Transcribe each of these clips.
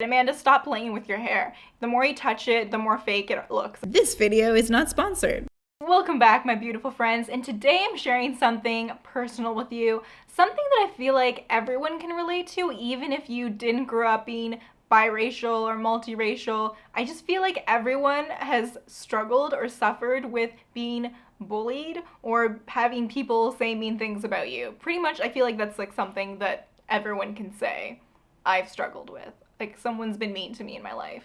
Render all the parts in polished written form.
Amanda, stop playing with your hair. The more you touch it, the more fake it looks. This video is not sponsored. Welcome back, my beautiful friends, and today I'm sharing something personal with you, something that I feel like everyone can relate to, even if you didn't grow up being biracial or multiracial. I just feel like everyone has struggled or suffered with being bullied or having people say mean things about you. Pretty much, I feel like that's like something that everyone can say I've struggled with. Like someone's been mean to me in my life.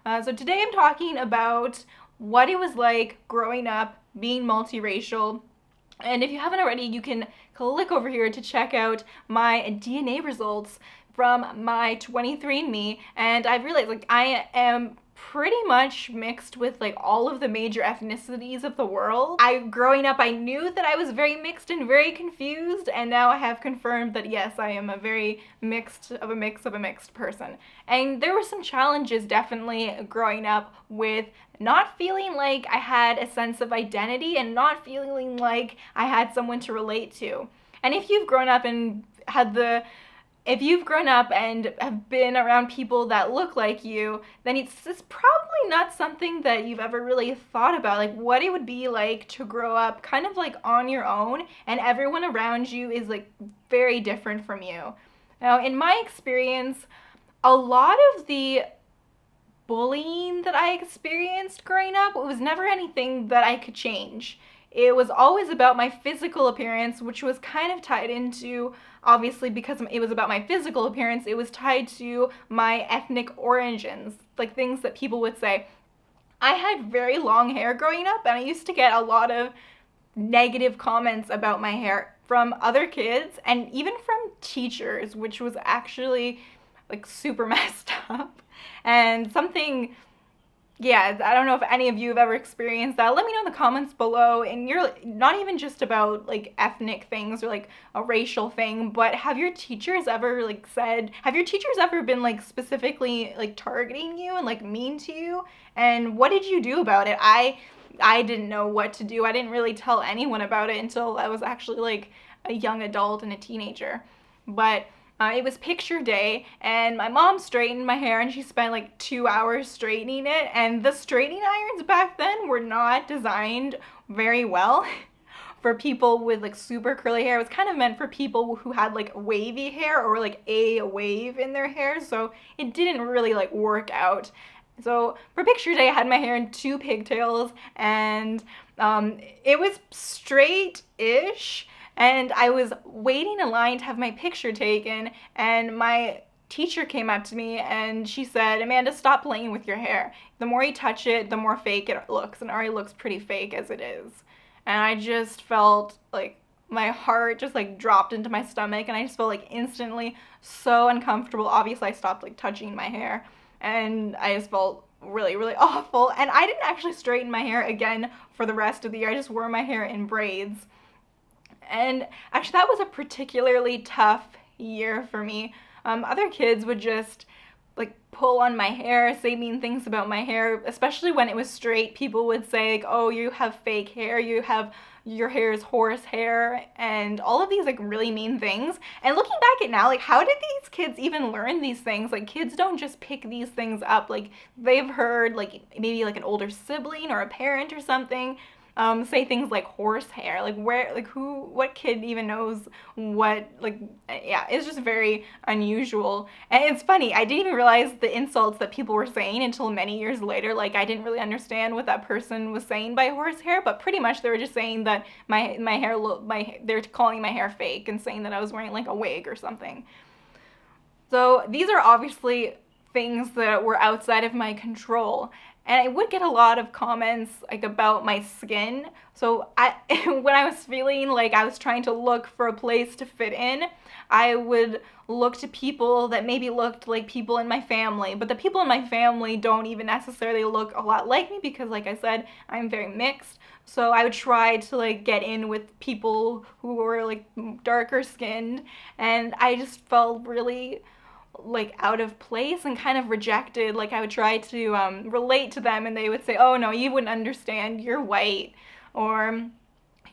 So today I'm talking about what it was like growing up being multiracial. And if you haven't already, you can click over here to check out my DNA results from my 23andMe. And I've realized like I am pretty much mixed with like all of the major ethnicities of the world. Growing up, I knew that I was very mixed and very confused, and now I have confirmed that yes, I am a very mixed person. And there were some challenges definitely growing up with not feeling like I had a sense of identity and not feeling like I had someone to relate to. And if you've grown up and have been around people that look like you, then it's probably not something that you've ever really thought about, like what it would be like to grow up kind of like on your own and everyone around you is like very different from you. Now, in my experience, a lot of the bullying that I experienced growing up, it was never anything that I could change. It was always about my physical appearance, which was kind of tied into, obviously because it was about my physical appearance, it was tied to my ethnic origins, like things that people would say. I had very long hair growing up, and I used to get a lot of negative comments about my hair from other kids and even from teachers, which was actually like super messed up. And something, yeah, I don't know if any of you have ever experienced that. Let me know in the comments below. And you're not even just about like ethnic things or like a racial thing, but have your teachers ever been like specifically like targeting you and like mean to you? And what did you do about it? I didn't know what to do. I didn't really tell anyone about it until I was actually like a young adult and a teenager. But it was picture day, and my mom straightened my hair, and she spent like 2 hours straightening it, and the straightening irons back then were not designed very well for people with like super curly hair. It was kind of meant for people who had like wavy hair or like a wave in their hair, so it didn't really like work out. So for picture day, I had my hair in 2 pigtails, and it was straight-ish. And I was waiting in line to have my picture taken, and my teacher came up to me and she said, "Amanda, stop playing with your hair. The more you touch it, the more fake it looks, and it already looks pretty fake as it is." And I just felt like my heart just like dropped into my stomach, and I just felt like instantly so uncomfortable. Obviously, I stopped like touching my hair, and I just felt really, really awful. And I didn't actually straighten my hair again for the rest of the year. I just wore my hair in braids. And actually, that was a particularly tough year for me. Other kids would just like pull on my hair, say mean things about my hair, especially when it was straight. People would say like, "Oh, you have fake hair, your hair is horse hair," and all of these like really mean things. And looking back at now, like how did these kids even learn these things? Like kids don't just pick these things up. Like they've heard like maybe like an older sibling or a parent or something say things like horse hair. Like what kid even knows what, like, yeah, it's just very unusual. And it's funny, I didn't even realize the insults that people were saying until many years later. Like I didn't really understand what that person was saying by horse hair, but pretty much they were just saying that they're calling my hair fake and saying that I was wearing like a wig or something. So these are obviously things that were outside of my control. And I would get a lot of comments like about my skin. So when I was feeling like I was trying to look for a place to fit in, I would look to people that maybe looked like people in my family, but the people in my family don't even necessarily look a lot like me because, like I said, I'm very mixed. So I would try to like get in with people who were like darker skinned, and I just felt really like out of place and kind of rejected. Like I would try to relate to them, and they would say, "Oh no, you wouldn't understand, you're white," or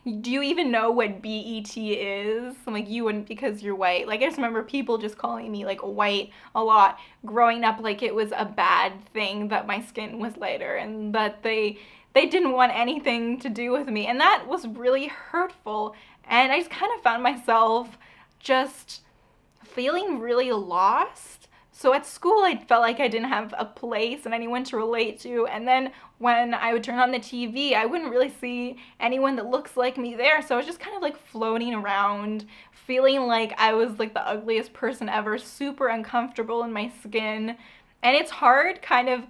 do you even know what BET is? I'm like, you wouldn't because you're white. Like, I just remember people just calling me like white a lot growing up, like it was a bad thing that my skin was lighter and that they didn't want anything to do with me. And that was really hurtful. And I just kind of found myself just feeling really lost. So at school, I felt like I didn't have a place and anyone to relate to. And then when I would turn on the TV, I wouldn't really see anyone that looks like me there. So I was just kind of like floating around, feeling like I was like the ugliest person ever, super uncomfortable in my skin. And it's hard kind of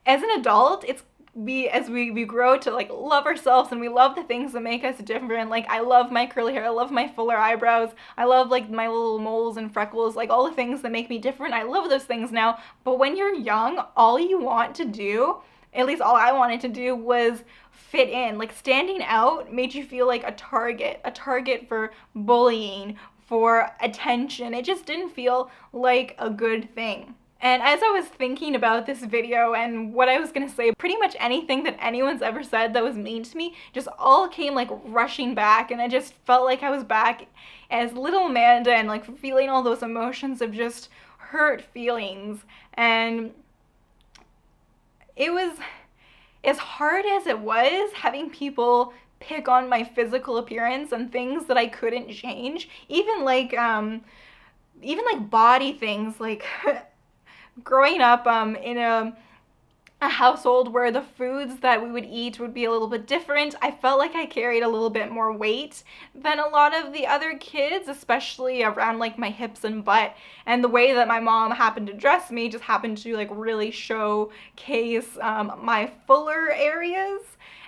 as an adult, it's we grow to like love ourselves and we love the things that make us different. Like I love my curly hair, I love my fuller eyebrows, I love like my little moles and freckles, like all the things that make me different. I love those things now. But when you're young, all you want to do, at least all I wanted to do, was fit in. Like standing out made you feel like a target for bullying, for attention. It just didn't feel like a good thing. And as I was thinking about this video and what I was gonna say, pretty much anything that anyone's ever said that was mean to me just all came like rushing back, and I just felt like I was back as little Amanda and like feeling all those emotions of just hurt feelings. And it was, as hard as it was having people pick on my physical appearance and things that I couldn't change, even like body things, like growing up in a household where the foods that we would eat would be a little bit different, I felt like I carried a little bit more weight than a lot of the other kids, especially around like my hips and butt. And the way that my mom happened to dress me just happened to like really showcase my fuller areas.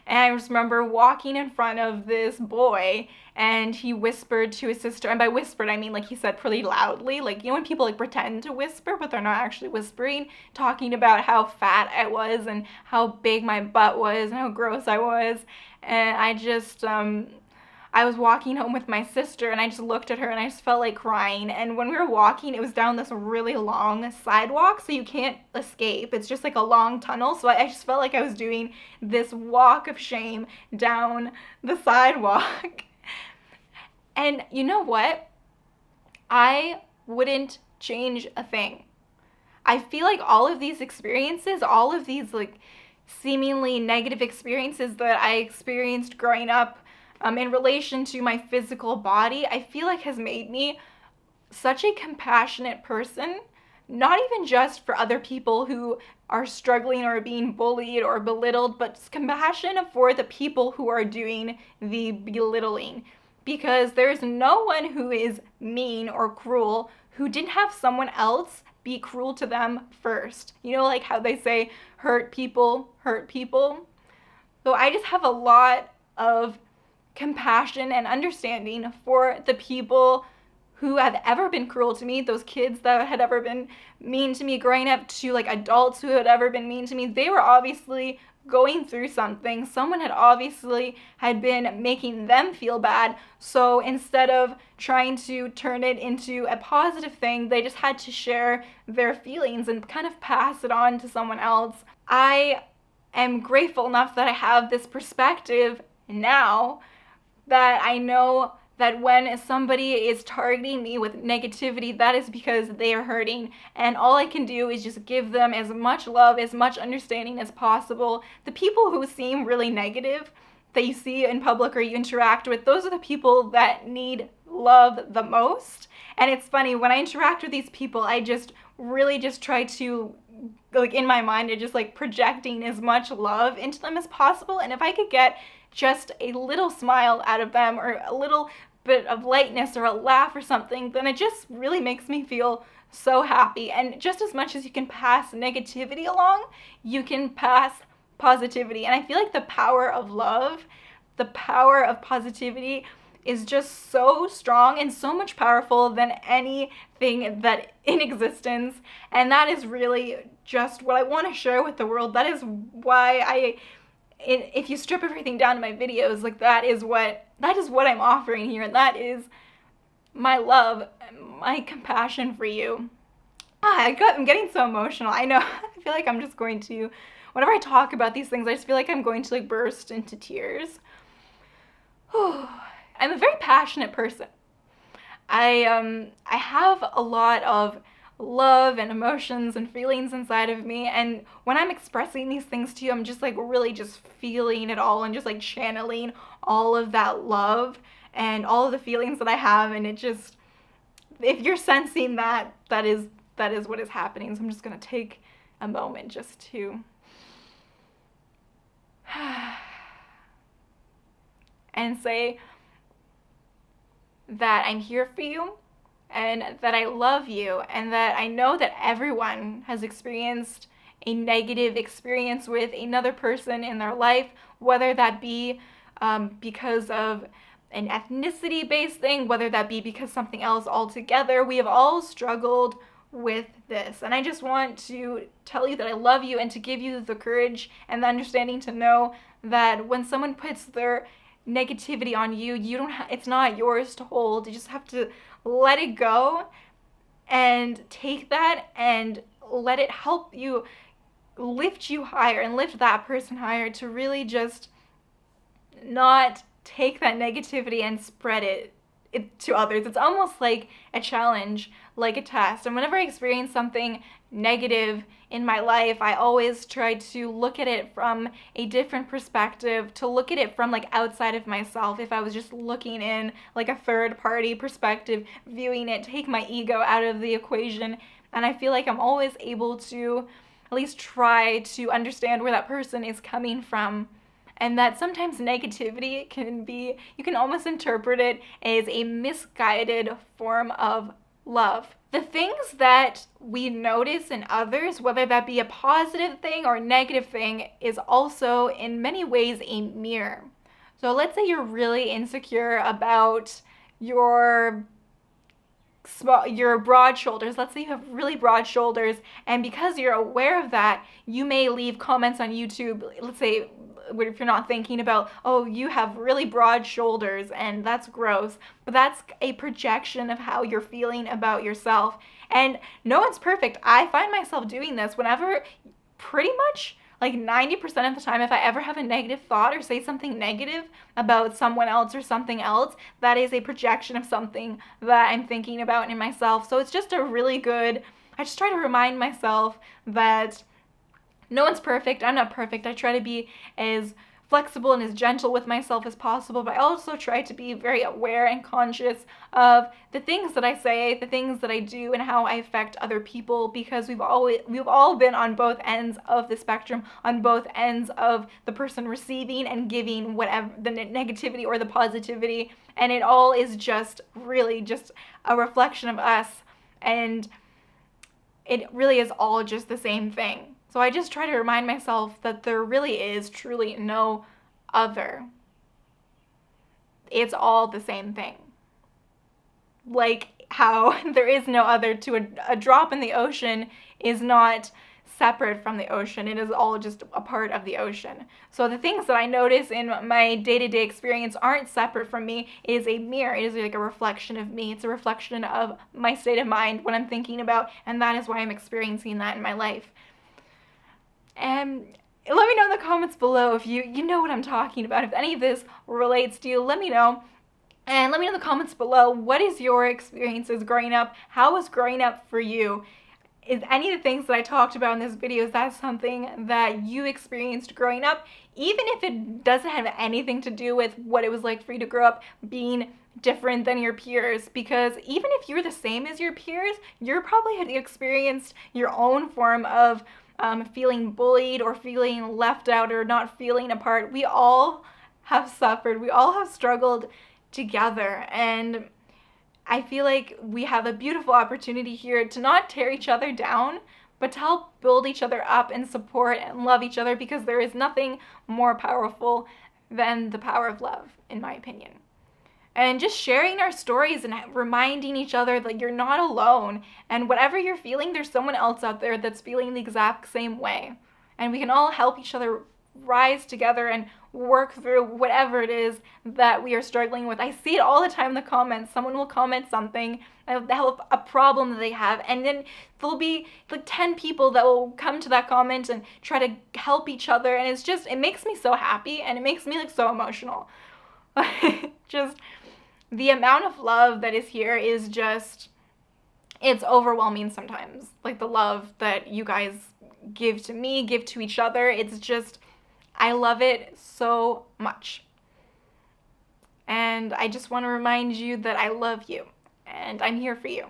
And I just remember walking in front of this boy, and he whispered to his sister, and by whispered I mean like he said pretty loudly, like you know when people like pretend to whisper but they're not actually whispering, talking about how fat I was and how big my butt was and how gross I was. And I was walking home with my sister, and I just looked at her and I just felt like crying. And when we were walking, it was down this really long sidewalk, so you can't escape. It's just like a long tunnel. So I just felt like I was doing this walk of shame down the sidewalk. And you know what? I wouldn't change a thing. I feel like all of these experiences, all of these like seemingly negative experiences that I experienced growing up, in relation to my physical body, I feel like has made me such a compassionate person, not even just for other people who are struggling or being bullied or belittled, but compassion for the people who are doing the belittling. Because there's no one who is mean or cruel who didn't have someone else be cruel to them first. You know, like how they say, hurt people hurt people. So I just have a lot of compassion and understanding for the people who have ever been cruel to me, those kids that had ever been mean to me growing up, to like adults who had ever been mean to me. They were obviously going through something. Someone had been making them feel bad. So instead of trying to turn it into a positive thing, they just had to share their feelings and kind of pass it on to someone else. I am grateful enough that I have this perspective now, that I know that when somebody is targeting me with negativity, that is because they are hurting, and all I can do is just give them as much love, as much understanding as possible. The people who seem really negative that you see in public or you interact with, those are the people that need love the most. And it's funny, when I interact with these people, I just really just try to, like in my mind, I'm just like projecting as much love into them as possible. And if I could get just a little smile out of them or a little bit of lightness or a laugh or something, then it just really makes me feel so happy. And just as much as you can pass negativity along, you can pass positivity. And I feel like the power of love, the power of positivity is just so strong and so much powerful than anything that in existence. And that is really just what I want to share with the world. That is why if you strip everything down to my videos, like that is what I'm offering here, and that is my love, my compassion for you. I'm getting so emotional. I know. I feel like I'm just going to, whenever I talk about these things, I just feel like I'm going to like burst into tears. I'm a very passionate person. I have a lot of love and emotions and feelings inside of me, and when I'm expressing these things to you, I'm just like really just feeling it all and just like channeling all of that love and all of the feelings that I have, and it just, if you're sensing that, that is what is happening. So I'm just gonna take a moment just to and say that I'm here for you and that I love you, and that I know that everyone has experienced a negative experience with another person in their life, whether that be because of an ethnicity based thing, whether that be because something else altogether. We have all struggled with this. And I just want to tell you that I love you and to give you the courage and the understanding to know that when someone puts their negativity on you, you don't it's not yours to hold. You just have to let it go and take that and let it help you lift you higher and lift that person higher, to really just not take that negativity and spread it to others. It's almost like a challenge, like a test. And whenever I experience something negative in my life, I always try to look at it from a different perspective, to look at it from like outside of myself. If I was just looking in like a third party perspective, viewing it, take my ego out of the equation. And I feel like I'm always able to at least try to understand where that person is coming from. And that sometimes negativity can be, you can almost interpret it as a misguided form of love. The things that we notice in others, whether that be a positive thing or a negative thing, is also in many ways a mirror. So let's say you're really insecure about your broad shoulders. Let's say you have really broad shoulders, and because you're aware of that, you may leave comments on YouTube. Let's say if you're not thinking about, oh, you have really broad shoulders and that's gross, but that's a projection of how you're feeling about yourself. And no one's perfect. I find myself doing this whenever, pretty much like 90% of the time, if I ever have a negative thought or say something negative about someone else or something else, that is a projection of something that I'm thinking about in myself. So it's just a really good, I just try to remind myself that no one's perfect. I'm not perfect. I try to be as flexible and as gentle with myself as possible, but I also try to be very aware and conscious of the things that I say, the things that I do, and how I affect other people, because we've all been on both ends of the spectrum, on both ends of the person receiving and giving whatever the negativity or the positivity, and it all is just really just a reflection of us, and it really is all just the same thing. So I just try to remind myself that there really is truly no other. It's all the same thing. Like how there is no other, to a drop in the ocean is not separate from the ocean. It is all just a part of the ocean. So the things that I notice in my day-to-day experience aren't separate from me. It is a mirror. It is like a reflection of me. It's a reflection of my state of mind, what I'm thinking about, and that is why I'm experiencing that in my life. And let me know in the comments below if you know what I'm talking about. If any of this relates to you, let me know. And let me know in the comments below, what is your experiences growing up? How was growing up for you? Is any of the things that I talked about in this video, is that something that you experienced growing up? Even if it doesn't have anything to do with what it was like for you to grow up being different than your peers, because even if you're the same as your peers, you're probably had experienced your own form of feeling bullied or feeling left out or not feeling a part. We all have suffered. We all have struggled together. And I feel like we have a beautiful opportunity here to not tear each other down, but to help build each other up and support and love each other, because there is nothing more powerful than the power of love, in my opinion. And just sharing our stories and reminding each other that you're not alone. And whatever you're feeling, there's someone else out there that's feeling the exact same way. And we can all help each other rise together and work through whatever it is that we are struggling with. I see it all the time in the comments. Someone will comment something, a problem that they have, and then there'll be like 10 people that will come to that comment and try to help each other. And it makes me so happy, and it makes me like so emotional. Just the amount of love that is here is just, it's overwhelming sometimes. Like the love that you guys give to me, give to each other. It's just, I love it so much. And I just want to remind you that I love you and I'm here for you.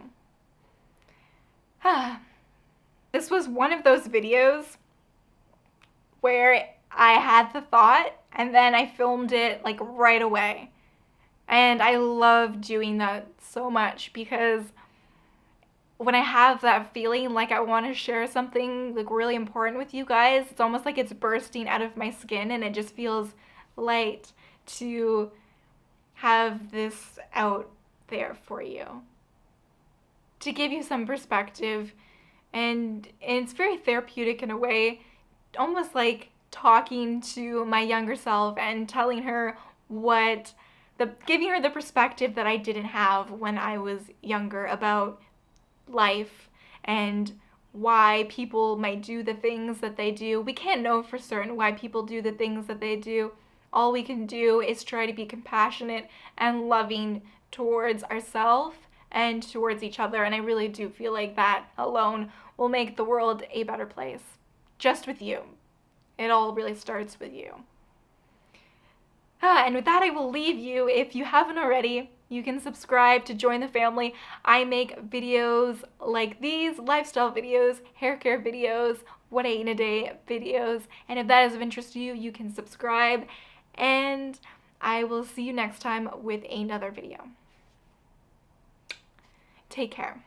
This was one of those videos where I had the thought and then I filmed it like right away. And I love doing that so much because when I have that feeling like I want to share something like really important with you guys, it's almost like it's bursting out of my skin and it just feels light to have this out there for you. To give you some perspective, and it's very therapeutic in a way, almost like talking to my younger self and telling her giving her the perspective that I didn't have when I was younger about life and why people might do the things that they do. We can't know for certain why people do the things that they do. All we can do is try to be compassionate and loving towards ourselves and towards each other. And I really do feel like that alone will make the world a better place. Just with you. It all really starts with you. And with that, I will leave you. If you haven't already, you can subscribe to join the family. I make videos like these, lifestyle videos, hair care videos, what I eat in a day videos. And if that is of interest to you, you can subscribe. And I will see you next time with another video. Take care.